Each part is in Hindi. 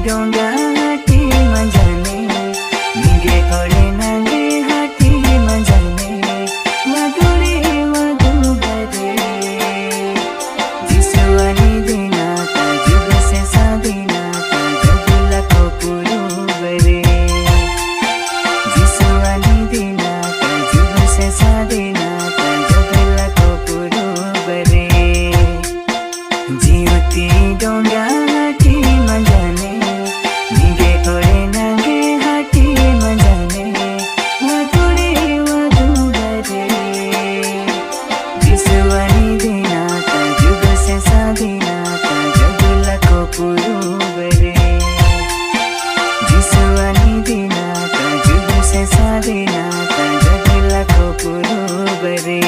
डोंगा हाटी मंजाने निगे ओरे नागे हाटी मंजाने वादुरे वादु बरे जिसुआनी दिना का जुग से सादिना का जगुला को पुरु बरे जिसुआनी दिना का जुग से सादिना का जगुला को पुरु बरे जीवती डोंगा हाटी मंजाने निगे ओरे नागे हाटी मंजाने वादुरे वादु बरे जिसुआनी दिना का जुग से सादिना का जगुला को पुरु बरे जिसुआनी दिना का जुग से सादिना का जगुला को पुरु बरे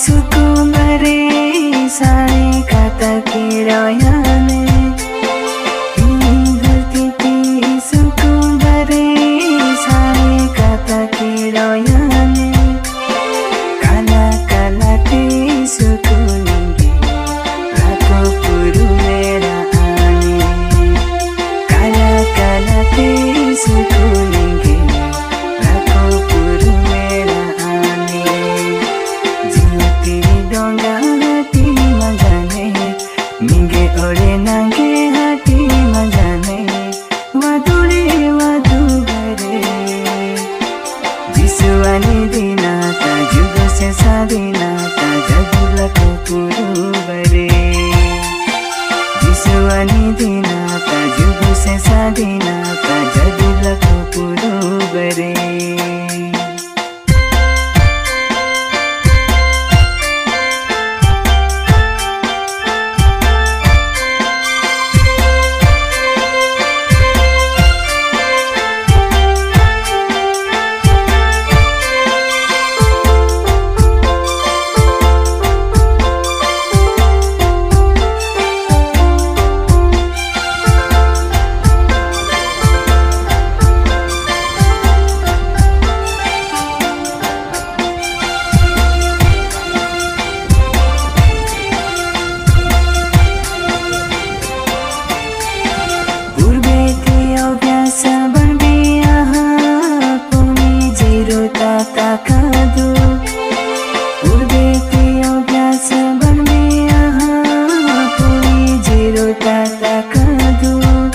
सुकून बरे सारे खाता के रोयाने धरती पे सुकून बरे सारे खाता के रोयाने काला काला ते सुकूनेंगे लाखों पुरु मेरा आने काला काला ते सुकूनेंगे लाखों पुरु मेरा आने जीवती डोंगा हाटी मंजाने निगे ओरे नागे हाटी मंजाने वादुरे वादु बरे जिसुआनी दिना का जुग से सादिना का जगुला को पुरु बरे जिसुआनी दिना का जुग से सादिना का जगुला को पुरु बरे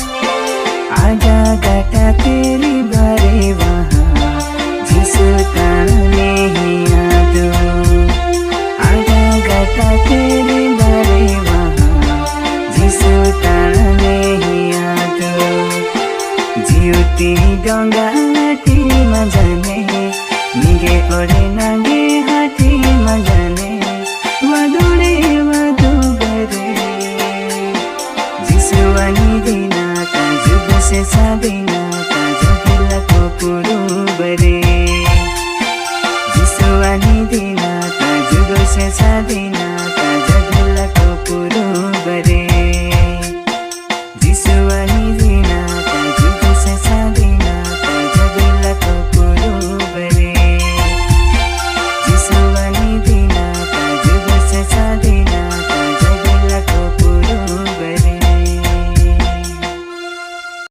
आजा गटा तेरी भरे वहाँ जिसु ताने ही आदो आजा गटा तेरी भरे वहाँ जिसु ताने ही आदो जीवती डोंगा हाटी मंजाने निगे ओरे नागे हाटी मंजाने वादुरे वादु बरे जिसुआनी दिना का जुग से सादिना